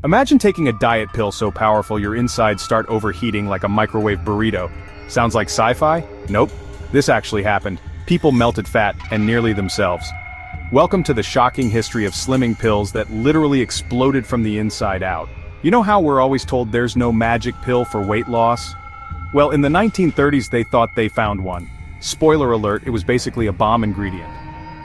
Imagine taking a diet pill so powerful your insides start overheating like a microwave burrito. Sounds like sci-fi? Nope. This actually happened. People melted fat, and nearly themselves. Welcome to the shocking history of slimming pills that literally exploded from the inside out. You know how we're always told there's no magic pill for weight loss? Well, in the 1930s they thought they found one. Spoiler alert, it was basically a bomb ingredient.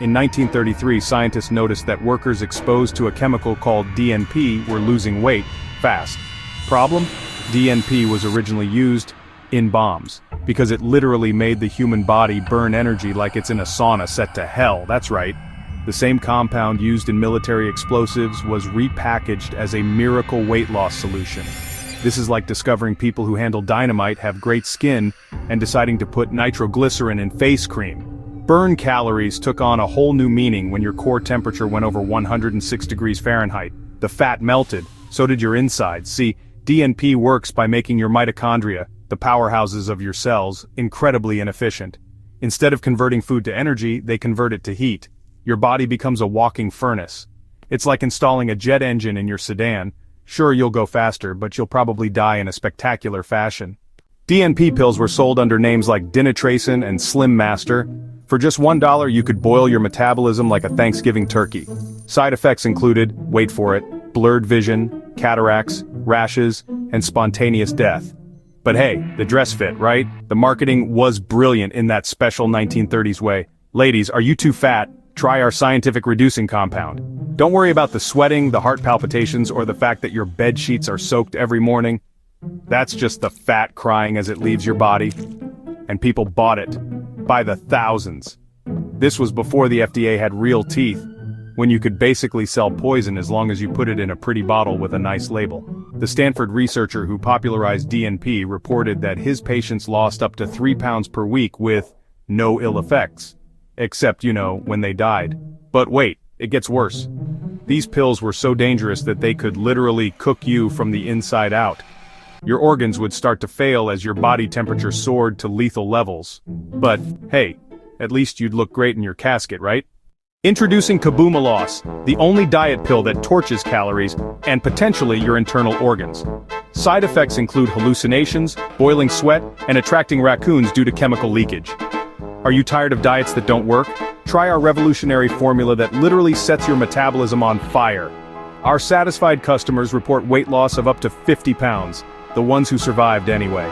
In 1933, scientists noticed that workers exposed to a chemical called DNP were losing weight fast. Problem? DNP was originally used in bombs, because it literally made the human body burn energy like it's in a sauna set to hell. That's right. The same compound used in military explosives was repackaged as a miracle weight loss solution. This is like discovering people who handle dynamite have great skin and deciding to put nitroglycerin in face cream. Burn calories took on a whole new meaning when your core temperature went over 106 degrees Fahrenheit. The fat melted, so did your insides. See, DNP works by making your mitochondria, the powerhouses of your cells, incredibly inefficient. Instead of converting food to energy, they convert it to heat. Your body becomes a walking furnace. It's like installing a jet engine in your sedan. Sure, you'll go faster, but you'll probably die in a spectacular fashion. DNP pills were sold under names like Dinitracin and Slim Master. For just $1 you could boil your metabolism like a Thanksgiving turkey. Side effects included, wait for it, blurred vision, cataracts, rashes, and spontaneous death. But hey, the dress fit, right? The marketing was brilliant in that special 1930s way. Ladies, are you too fat? Try our scientific reducing compound. Don't worry about the sweating, the heart palpitations, or the fact that your bed sheets are soaked every morning. That's just the fat crying as it leaves your body. And people bought it. By the thousands. This was before the FDA had real teeth, when you could basically sell poison as long as you put it in a pretty bottle with a nice label. The Stanford researcher who popularized DNP reported that his patients lost up to 3 pounds per week with no ill effects. Except, when they died. But wait, it gets worse. These pills were so dangerous that they could literally cook you from the inside out. Your organs would start to fail as your body temperature soared to lethal levels. But, hey, at least you'd look great in your casket, right? Introducing Kaboom-A-Loss, the only diet pill that torches calories, and potentially your internal organs. Side effects include hallucinations, boiling sweat, and attracting raccoons due to chemical leakage. Are you tired of diets that don't work? Try our revolutionary formula that literally sets your metabolism on fire. Our satisfied customers report weight loss of up to 50 pounds. The ones who survived anyway.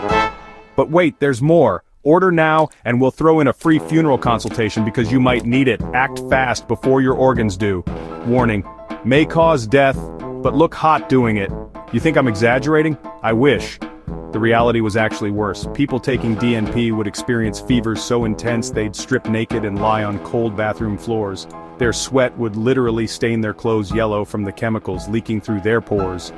But wait, there's more. Order now, and we'll throw in a free funeral consultation because you might need it. Act fast before your organs do. Warning, may cause death, but look hot doing it. You think I'm exaggerating? I wish. The reality was actually worse. People taking DNP would experience fevers so intense they'd strip naked and lie on cold bathroom floors. Their sweat would literally stain their clothes yellow from the chemicals leaking through their pores.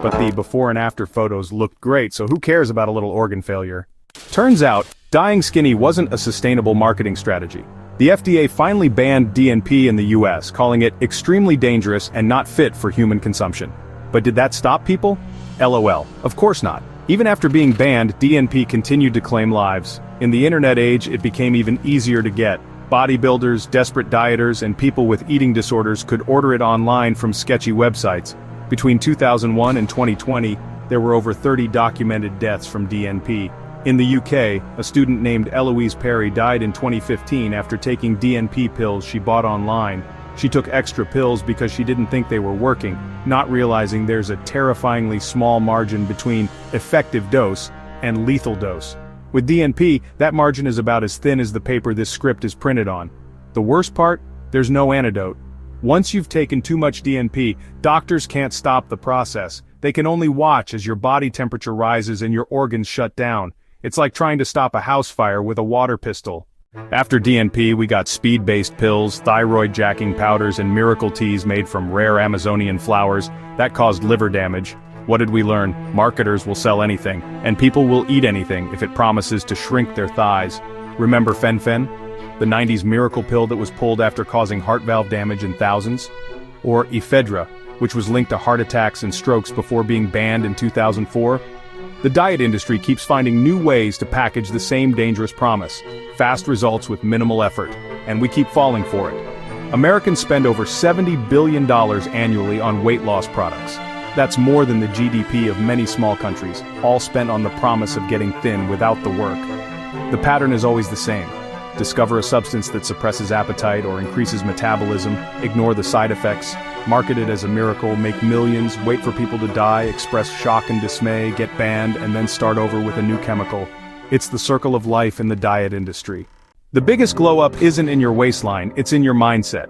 But the before and after photos looked great, so who cares about a little organ failure? Turns out, dying skinny wasn't a sustainable marketing strategy. The FDA finally banned DNP in the US, calling it extremely dangerous and not fit for human consumption. But did that stop people? LOL. Of course not. Even after being banned, DNP continued to claim lives. In the internet age, it became even easier to get. Bodybuilders, desperate dieters, and people with eating disorders could order it online from sketchy websites. Between 2001 and 2020, there were over 30 documented deaths from DNP. In the UK, a student named Eloise Perry died in 2015 after taking DNP pills she bought online. She took extra pills because she didn't think they were working, not realizing there's a terrifyingly small margin between effective dose and lethal dose. With DNP, that margin is about as thin as the paper this script is printed on. The worst part? There's no antidote. Once you've taken too much DNP, doctors can't stop the process. They can only watch as your body temperature rises and your organs shut down. It's like trying to stop a house fire with a water pistol. After DNP, we got speed-based pills, thyroid-jacking powders, and miracle teas made from rare Amazonian flowers. That caused liver damage. What did we learn? Marketers will sell anything, and people will eat anything if it promises to shrink their thighs. Remember Fen-Phen? The 90s miracle pill that was pulled after causing heart valve damage in thousands? Or ephedra, which was linked to heart attacks and strokes before being banned in 2004? The diet industry keeps finding new ways to package the same dangerous promise. Fast results with minimal effort, and we keep falling for it. Americans spend over $70 billion annually on weight loss products. That's more than the GDP of many small countries, all spent on the promise of getting thin without the work. The pattern is always the same. Discover a substance that suppresses appetite or increases metabolism, ignore the side effects, market it as a miracle, make millions, wait for people to die, express shock and dismay, get banned, and then start over with a new chemical. It's the circle of life in the diet industry. The biggest glow-up isn't in your waistline, it's in your mindset.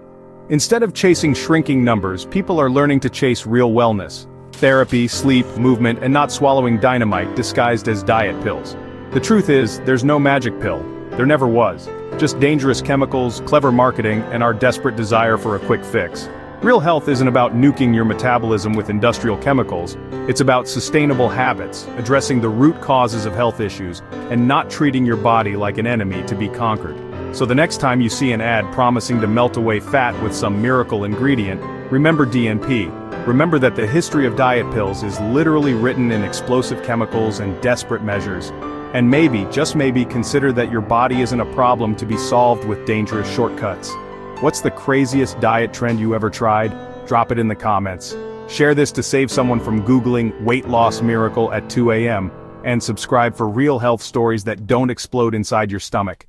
Instead of chasing shrinking numbers, people are learning to chase real wellness. Therapy, sleep, movement, and not swallowing dynamite disguised as diet pills. The truth is, there's no magic pill. There never was. Just dangerous chemicals, clever marketing, and our desperate desire for a quick fix. Real health isn't about nuking your metabolism with industrial chemicals. It's about sustainable habits, addressing the root causes of health issues, and not treating your body like an enemy to be conquered. So the next time you see an ad promising to melt away fat with some miracle ingredient, remember DNP. Remember that the history of diet pills is literally written in explosive chemicals and desperate measures. And maybe, just maybe, consider that your body isn't a problem to be solved with dangerous shortcuts. What's the craziest diet trend you ever tried? Drop it in the comments. Share this to save someone from Googling weight loss miracle at 2 a.m. and subscribe for real health stories that don't explode inside your stomach.